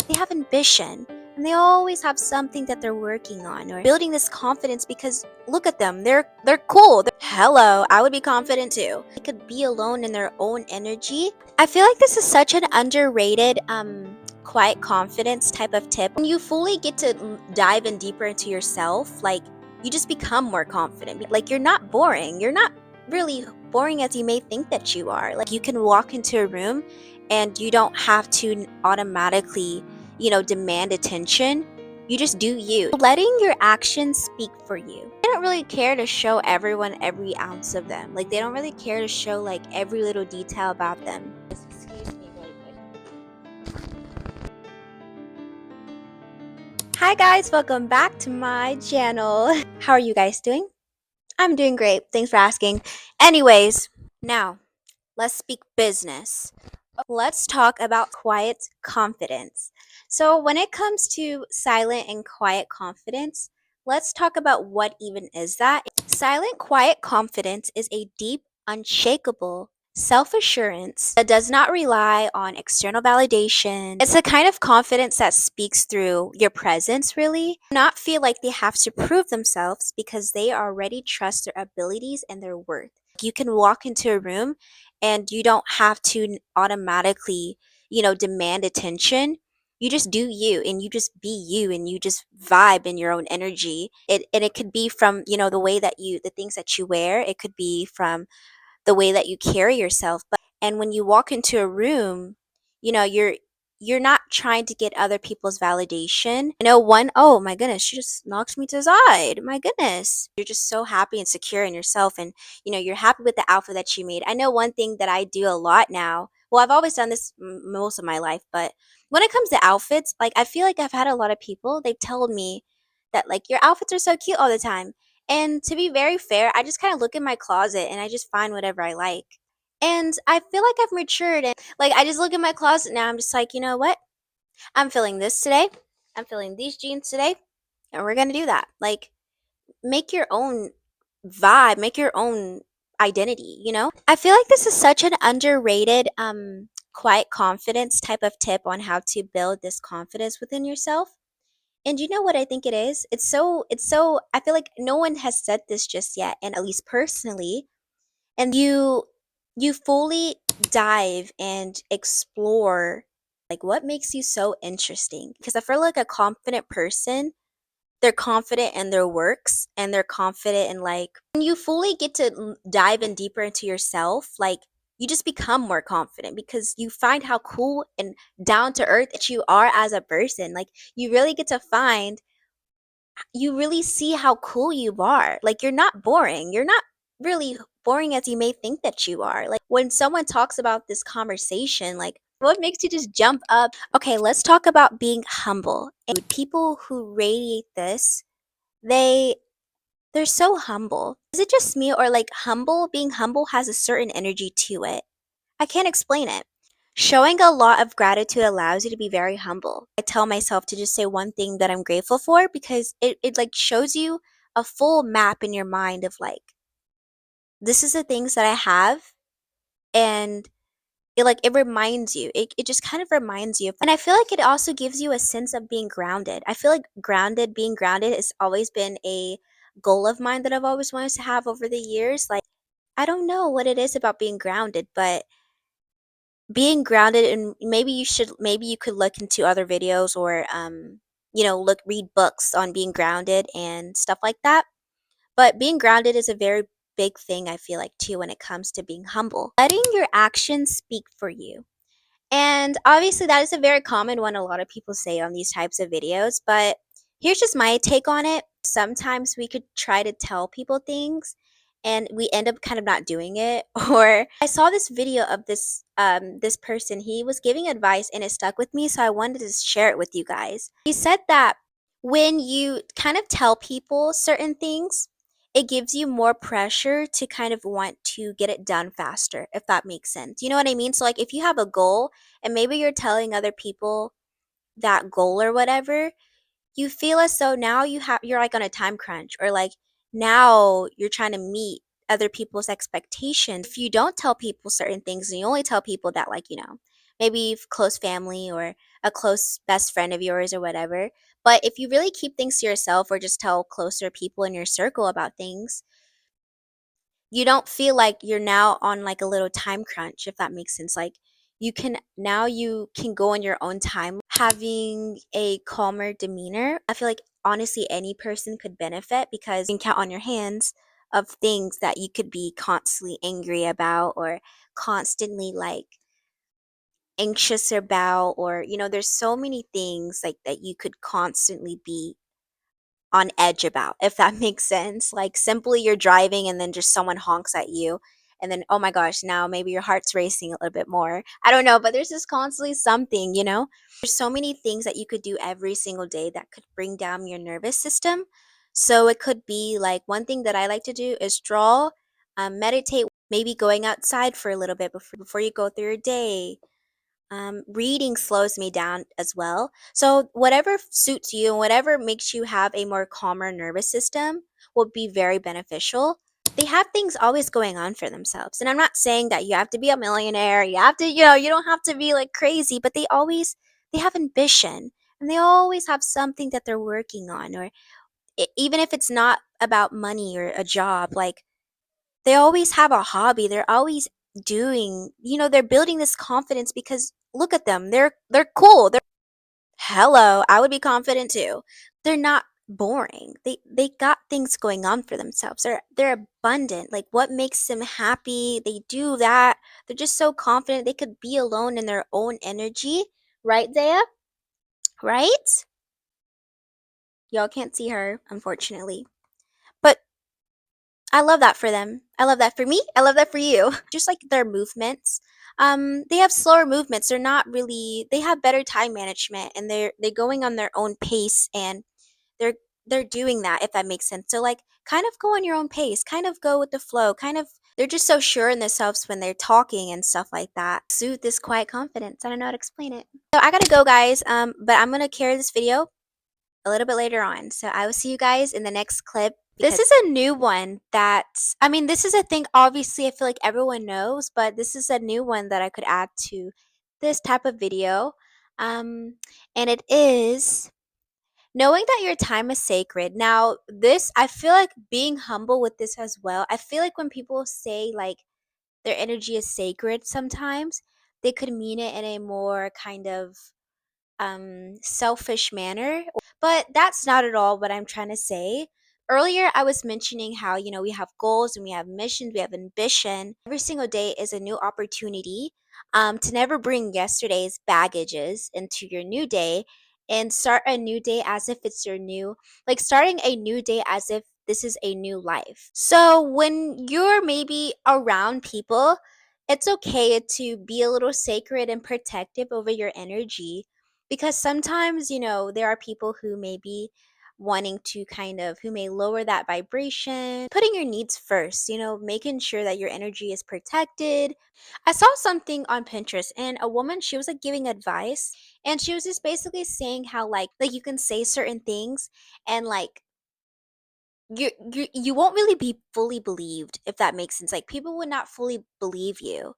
They have ambition, and they always have something that they're working on or building this confidence because look at them. They're cool. Hello, I would be confident too. They could be alone in their own energy. I feel like this is such an underrated quiet confidence type of tip. When you fully get to dive in deeper into yourself, like you just become more confident. Like you're not boring. You're not really boring as you may think that you are. Like you can walk into a room and you don't have to automatically, demand attention. You just do you. Letting your actions speak for you. They don't really care to show everyone every ounce of them. Like they don't really care to show like every little detail about them. Excuse me really quick. Hi guys, welcome back to my channel. How are you guys doing? I'm doing great. Thanks for asking. Anyways, now let's speak business. Let's talk about quiet confidence. So, when it comes to silent and quiet confidence, let's talk about what even is that. Silent, quiet confidence is a deep, unshakable self assurance that does not rely on external validation. It's a kind of confidence that speaks through your presence, really. Not feel like they have to prove themselves because they already trust their abilities and their worth. You can walk into a room and you don't have to automatically, demand attention. You just do you and you just be you and you just vibe in your own energy. And it could be from, the way that the things that you wear. It could be from the way that you carry yourself. And when you walk into a room, you're not trying to get other people's validation. I know one, oh my goodness, she just knocked me to the side. My goodness. You're just so happy and secure in yourself, and you're happy with the outfit that you made. I know one thing that I do a lot now. Well, I've always done this most of my life, but when it comes to outfits, like I feel like I've had a lot of people, they've told me that like your outfits are so cute all the time. And to be very fair, I just kind of look in my closet and I just find whatever I like. And I feel like I've matured and like I just look in my closet now. I'm just like, you know what? I'm feeling this today. I'm feeling these jeans today. And we're going to do that. Like make your own vibe, make your own identity. I feel like this is such an underrated quiet confidence type of tip on how to build this confidence within yourself. And you know what I think it is? It's so I feel like no one has said this just yet, and at least personally, and you fully dive and explore like what makes you so interesting. Because I feel like a confident person, they're confident in their works and they're confident in like when you fully get to dive in deeper into yourself, like you just become more confident because you find how cool and down to earth that you are as a person. Like you really get to find, you really see how cool you are. Like you're not boring. You're not really boring as you may think that you are. Like when someone talks about this conversation, like what makes you just jump up? Okay, let's talk about being humble. And people who radiate this, they they're so humble. Is it just me or like being humble has a certain energy to it? I can't explain it. Showing a lot of gratitude allows you to be very humble. I tell myself to just say one thing that I'm grateful for because it like shows you a full map in your mind of like, this is the things that I have, and it reminds you. It just kind of reminds you. And I feel like it also gives you a sense of being grounded. I feel like being grounded has always been a goal of mine that I've always wanted to have over the years. Like I don't know what it is about being grounded, but being grounded, and maybe you could look into other videos or read books on being grounded and stuff like that. But being grounded is a very big thing, I feel like, too, when it comes to being humble. Letting your actions speak for you. And obviously, that is a very common one a lot of people say on these types of videos. But here's just my take on it. Sometimes we could try to tell people things and we end up kind of not doing it. Or I saw this video of this person. He was giving advice and it stuck with me. So I wanted to share it with you guys. He said that when you kind of tell people certain things, it gives you more pressure to kind of want to get it done faster, if that makes sense. You know what I mean? So like if you have a goal and maybe you're telling other people that goal or whatever, you feel as though now you're like on a time crunch, or like now you're trying to meet other people's expectations. If you don't tell people certain things and you only tell people that, like, maybe close family or a close best friend of yours or whatever. But if you really keep things to yourself or just tell closer people in your circle about things, you don't feel like you're now on like a little time crunch, if that makes sense. Like you can go on your own time, having a calmer demeanor. I feel like honestly any person could benefit because you can count on your hands of things that you could be constantly angry about or constantly like anxious about, or there's so many things like that you could constantly be on edge about, if that makes sense. Like simply you're driving and then just someone honks at you, and then oh my gosh, now maybe your heart's racing a little bit more. I don't know, but there's just constantly something. There's so many things that you could do every single day that could bring down your nervous system. So it could be like one thing that I like to do is draw, meditate, maybe going outside for a little bit before you go through your day. Reading slows me down as well. So, whatever suits you and whatever makes you have a more calmer nervous system will be very beneficial. They have things always going on for themselves. And I'm not saying that you have to be a millionaire, you have to, you don't have to be like crazy, but they have ambition and they always have something that they're working on. Or even if it's not about money or a job, like they always have a hobby. They're always they're building this confidence because look at them. They're cool. Hello, I would be confident too. They're not boring. They got things going on for themselves. They're abundant. Like what makes them happy? They do that. They're just so confident they could be alone in their own energy. Right, Zaya? Right? Y'all can't see her, unfortunately. But I love that for them. I love that for me. I love that for you. Just like their movements. They have slower movements. They have better time management and they're going on their own pace, and they're they're doing that, if that makes sense. So like kind of go on your own pace, kind of go with the flow, kind of they're just so sure in themselves when they're talking and stuff like that. Soothe this quiet confidence. I don't know how to explain it. So I gotta go guys. But I'm gonna carry this video a little bit later on. So I will see you guys in the next clip. This is a new one that, I mean, this is a thing obviously I feel like everyone knows, but this is a new one that I could add to this type of video. And it is knowing that your time is sacred. Now, this, I feel like being humble with this as well. I feel like when people say like their energy is sacred sometimes, they could mean it in a more kind of selfish manner, but that's not at all what I'm trying to say. Earlier I was mentioning how we have goals and we have missions, we have ambition. Every single day is a new opportunity, to never bring yesterday's baggages into your new day and start a new day as if it's your new, like starting a new day as if this is a new life. So when you're maybe around people, it's okay to be a little sacred and protective over your energy, because sometimes there are people who may be wanting to kind of, who may lower that vibration. Putting your needs first, making sure that your energy is protected. I saw something on Pinterest, and a woman, she was like giving advice, and she was just basically saying how like you can say certain things, and like you won't really be fully believed, if that makes sense. Like people would not fully believe you.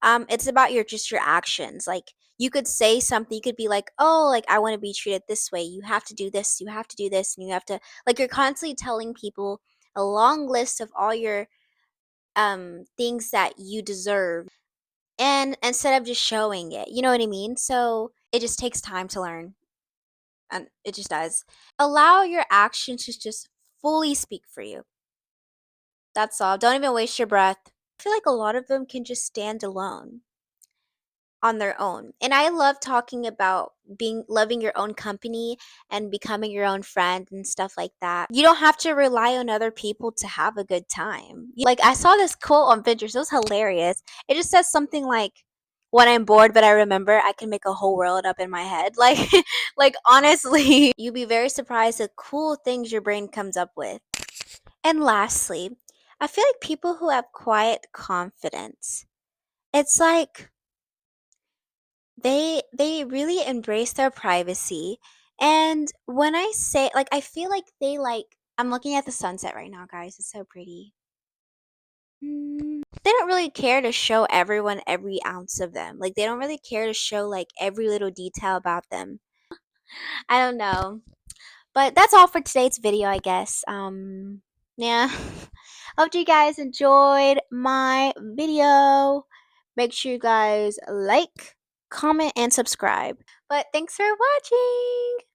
It's about your actions. Like you could say something, you could be like, oh, like I want to be treated this way, you have to do this, you have to do this, and you have to, like, you're constantly telling people a long list of all your things that you deserve, and instead of just showing it, you know what I mean? So it just takes time to learn, and it just does. Allow your actions to just fully speak for you. That's all. Don't even waste your breath. I feel like a lot of them can just stand alone on their own. And I love talking about being loving your own company and becoming your own friend and stuff like that. You don't have to rely on other people to have a good time. Like I saw this quote on Pinterest. It was hilarious. It just says something like, when I'm bored but I remember, I can make a whole world up in my head. Like like honestly, you'd be very surprised at cool things your brain comes up with. And lastly, I feel like people who have quiet confidence, it's like they really embrace their privacy. And when I say, like, I feel like I'm looking at the sunset right now, guys. It's so pretty. they don't really care to show everyone every ounce of them. Like they don't really care to show like every little detail about them. I don't know. But that's all for today's video, I guess. Yeah. Hope you guys enjoyed my video. Make sure you guys like, comment, and subscribe. But thanks for watching.